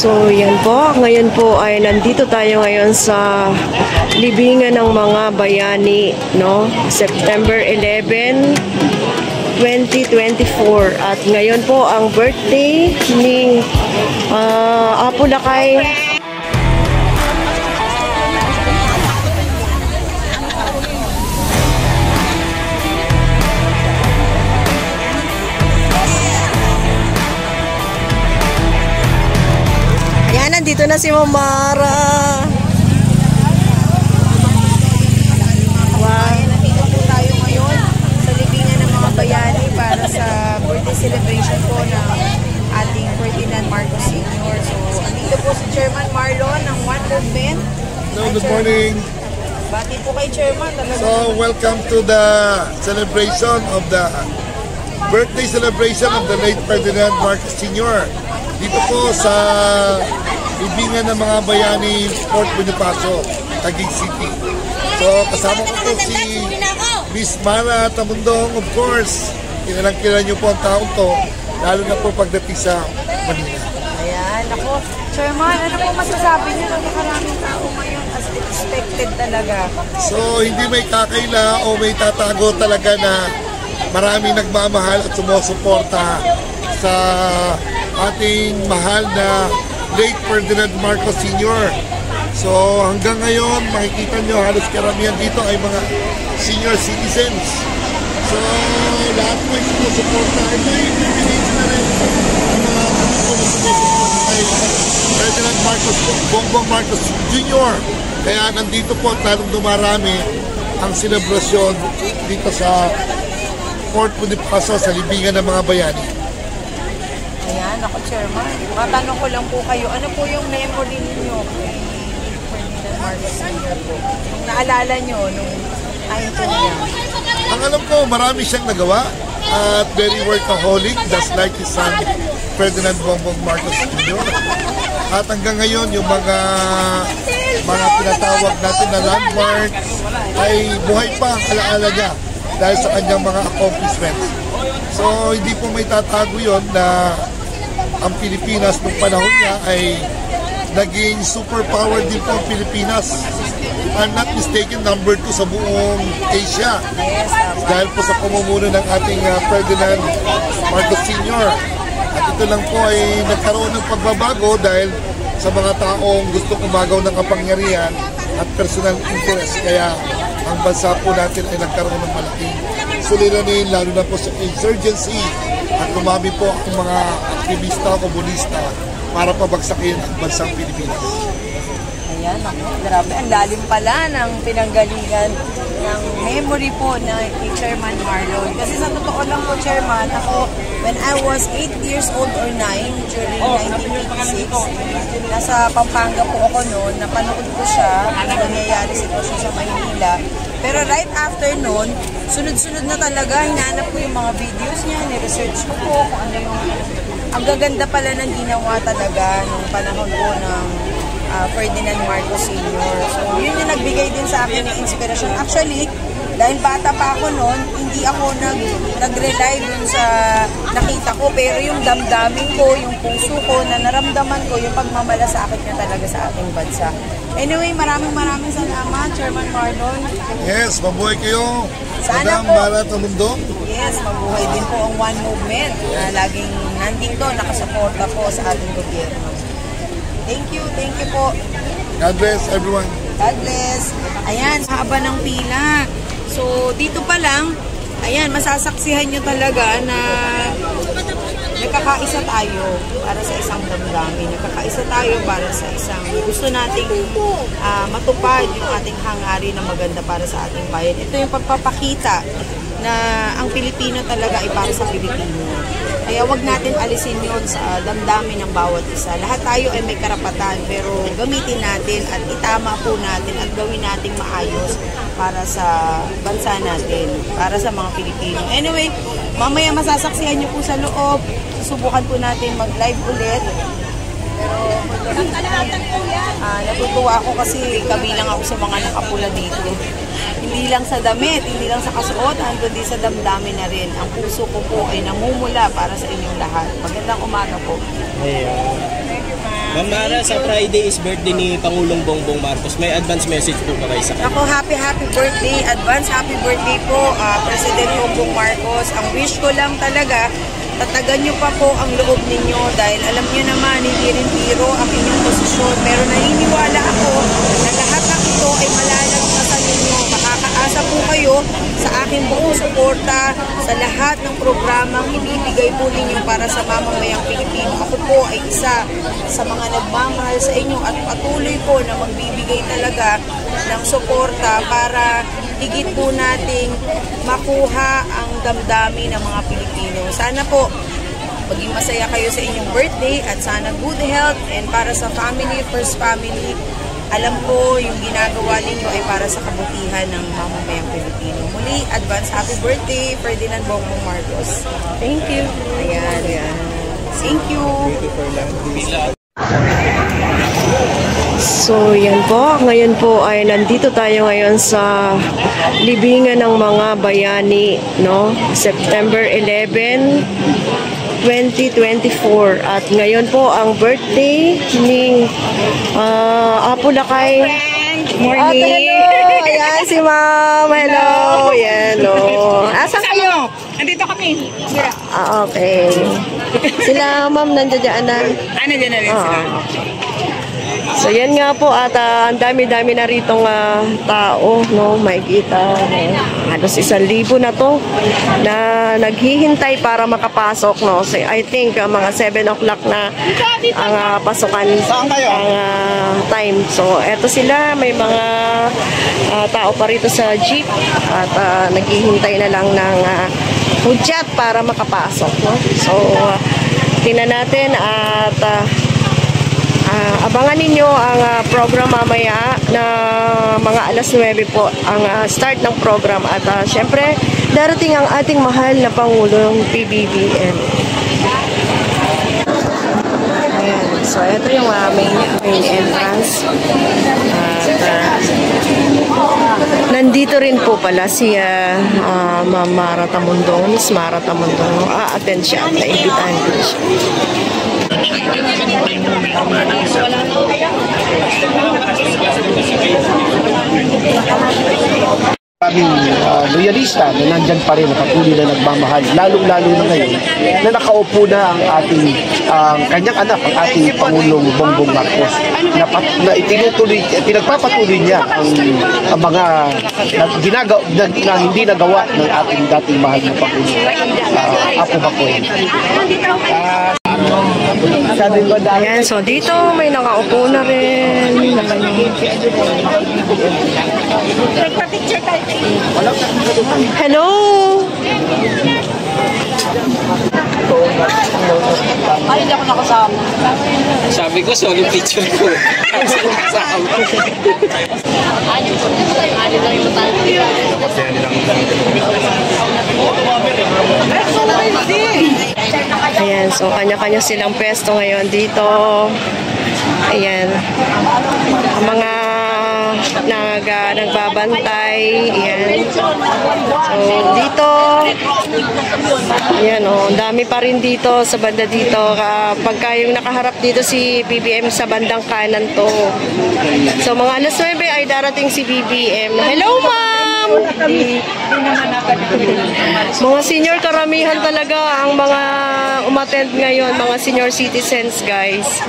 So, yan po. Ngayon po ay nandito tayo ngayon sa libingan ng mga bayani, no? September 11, 2024. At ngayon po ang birthday ni Apo Lakay. Nandito na si Mamara. Wow. Nandito po tayo ngayon sa libingan ng mga bayani para sa birthday celebration po ng ating Ferdinand Marcos Sr. So, andito po si Chairman Marlon ng One Movement. Hello, good morning. Bati po kay Chairman. So, welcome to the celebration of the birthday celebration of the late Ferdinand Marcos Sr. Dito po sa libingan ng mga bayani Port Bonifacio, Taguig City. So, kasama ko po si Miss Mara Tamundong, of course. Kilala niyo po ang taong to, lalo na po pagdating sa Manila. Ayan, ako. Chairman, ano po masasabi niyo? Napakaraming tao ngayon as expected talaga. So, hindi may kakaila o may tatago talaga na maraming nagmamahal at sumusuporta sa ating mahal na late Ferdinand Marcos Sr. So hanggang ngayon, makikita nyo halos karamihan dito ay mga senior citizens. So lahat po ay sumusuporta. Ito yung privilege na rin ang mga sumusuporta kay Ferdinand Marcos, Bongbong Marcos Jr. Kaya nandito po at lalong dumarami ang selebrasyon dito sa Port Bonifacio sa libingan ng mga bayani. Ayan, ako Chairman. Matanong ko lang po kayo, ano po yung memory ninyo kay Ferdinand Marcos Sr. po? Nung naalala nyo, nung time po niya? Ang alam ko, marami siyang nagawa at very workaholic, just like his son, Ferdinand Bongbong Marcos Jr. At hanggang ngayon, yung mga tinatawag natin na landmarks ay buhay pa ang alaala niya dahil sa kanyang mga accomplishments. So, hindi po may tatago yun na ang Pilipinas nung panahon niya ay naging superpower din po ang Pilipinas. If I'm not mistaken, number 2 sa buong Asia. Dahil po sa pamumuno ng ating Ferdinand Marcos Sr. At ito lang po ay nagkaroon ng pagbabago dahil sa mga taong gusto umagaw ng kapangyarihan at personal interest. Kaya ang bansa po natin ay nagkaroon ng malaking suliranin, lalo na po sa insurgency, at lumami po ang mga aktivista, komunista para pabagsakin ang bansang Pilipinas. Ayan, ako, grabe. Ang lalim pala ng pinanggalingan ng memory po na kay Chairman Marlon. Kasi sa totoo lang po, Chairman, ako, when I was 8 years old or 9, during 1986, nasa Pampanga po ako noon, napanood ko siya, nangyayari sitwasyon sa Maynila. Pero right after noon, sunod-sunod na talaga, hinanap ko yung mga videos niya, ni-research ko po kung ano yung... Ang gaganda pala ng ginawa talaga nung panahon po ng Ferdinand Marcos Sr. So, yun yung nagbigay din sa akin ng inspirasyon. Actually, dahil bata pa ako noon, hindi ako nag-rely dun sa nakita ko, pero yung damdamin ko, yung puso ko, na naramdaman ko, yung pagmamalasakit niya talaga sa ating bansa. Anyway, maraming salamat, Chairman Marlon. Yes, mabuhay kayo, Sana Madam po. Mara Tamundong. Yes, mabuhay din po ang One Movement na laging nandito, nakasuporta po sa ating gobyerno. Thank you po. God bless everyone. God bless. Ayan, haba ng pila. So, dito pa lang, ayan, masasaksihan nyo talaga na nagkakaisa tayo para sa isang damdamin. Nagkakaisa tayo para sa isang gusto nating matupad yung ating hangarin na maganda para sa ating bayan. Ito yung pagpapakita na ang Pilipino talaga ay para sa Pilipino. Kaya wag natin alisin yun sa damdamin ng bawat isa. Lahat tayo ay may karapatan, pero gamitin natin at itama po natin at gawin nating maayos para sa bansa natin, para sa mga Pilipino. Anyway, mamaya masasaksihan nyo po sa loob. Susubukan po natin mag-live ulit. Pero natutuwa ako kasi kabilang ako sa mga nakapula dito. Hindi lang sa damit, hindi lang sa kasuotan, kundi sa damdamin na rin. Ang puso ko po ay namumula para sa inyong lahat. Magandang umaga po. Hey, Thank you, ma'am. Ma'am Mara, sa Friday is birthday ni Pangulong Bongbong Marcos. May advance message po ba kayo sa kanya? Ako, happy birthday. Advance happy birthday po, President Bongbong Marcos. Ang wish ko lang talaga, tatagan nyo pa po ang loob ninyo dahil alam nyo naman, hindi rin biro ang inyong posisyon. Pero naniniwala ako na lahat ng ito ay malalagpasan ninyo. Makakaasa po kayo sa aking buong suporta sa lahat ng programang ibibigay po ninyo para sa mamamayang Pilipino. Ako po ay isa sa mga nagmamahal sa inyo at patuloy po na magbibigay talaga ng suporta para higit po nating makuha ang damdamin ng mga Pilipino. Sana po maging masaya kayo sa inyong birthday at sana good health, and para sa family, first family, alam ko yung ginagawa ninyo ay para sa kabutihan ng mamamayang Pilipino. Muli, advance happy birthday, Ferdinand Bongbong Marcos. Thank you. Ayan. Thank you. So, yan po. Ngayon po ay nandito tayo ngayon sa libingan ng mga bayani, no? September 11, 2024. At ngayon po ang birthday ni Apo Lakay. Morning. Hello. Ayan si Ma'am. Hello. Ayan, no. Asan kayo? Nandito kami. Okay. Sila Ma'am nandiyan na. Nandiyan na rin sila. So yan nga po at ang dami-dami na ritong tao, no, makikita, halos 1,000 na to na naghihintay para makapasok, no. So I think mga 7 o'clock na ang pasukan ang time. So eto sila, may mga tao pa rito sa jeep at naghihintay na lang ng hudyat para makapasok, no. So tingnan natin at abangan ninyo ang program mamaya na mga alas 9 po ang start ng program at syempre darating ang ating mahal na Pangulong PBBM. Ayan. So ito yung main entrance at nandito rin po pala si Ma'am Mara Tamundong, Miss Mara Tamundong. Attend siya, naimbitahan ko siya. Maraming loyalista na nandyan pa rin, patuloy na nagmamahal, lalong-lalo na ngayon na nakaupo na ang ating kanyang anak, ang ating Pangulong Bongbong Marcos, na pinagpapatuloy niya ang mga na hindi nagawa ng ating dating mahal na Pangulong Apo Bacoy. Ayan, so dito may nakaupo na rin. Hello! Ay, hindi ako nakasama. Sabi ko, solo picture ko. Ayan, so kanya-kanya silang pwesto ngayon dito. Ayan. Ang mga nagbabantay. Ayan. So, dito. Ayan, oh. Ang dami pa rin dito sa banda dito. Pagka yung nakaharap dito si BBM sa bandang kanan to. So, mga alas 9 ay darating si BBM. Hello, ma'am! Mga senior karamihan talaga ang mga umattend ngayon, mga senior citizens, guys.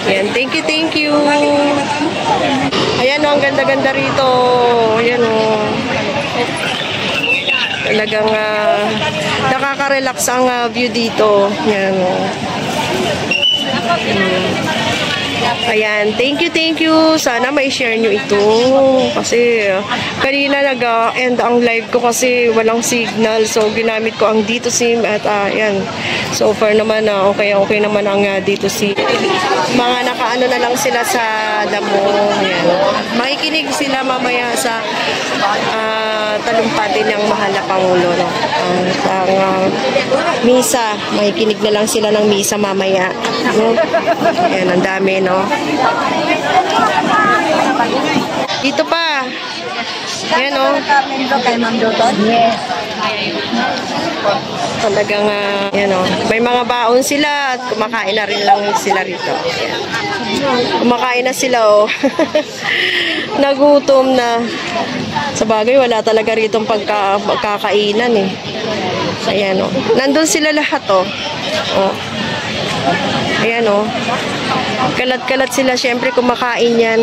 Ayan, thank you. Ayan, oh, ang ganda-ganda rito. Ayan, oh. Talagang nakaka-relax ang view dito. Ayan, oh. Ayan, thank you. Sana mai-share nyo ito. Kasi kanina nag-end ang live ko kasi walang signal. So, ginamit ko ang Dito SIM at ayan. So far naman, okay naman ang Dito SIM. Mga nakaano na lang sila sa damo. Ayan. Makikinig sila mamaya sa talumpati ng mahal na Pangulo. No? Ang misa. Makikinig na lang sila ng misa mamaya. No? Ayan, ang dami, no? Dito pa. Ayan, no? Yes. Talagang, yan o, may mga baon sila at kumakain na rin lang sila rito. Ayan. Kumakain na sila o. Nagutom na. Sa bagay, wala talaga rito pagkakainan eh. Ayan o. Nandun sila lahat o. O. Ayan o. Kalat-kalat sila. Siyempre kumakain yan.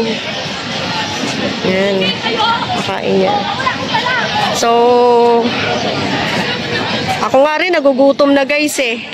Ayan. Kumakain yan. So, ako nga rin nagugutom na guys eh.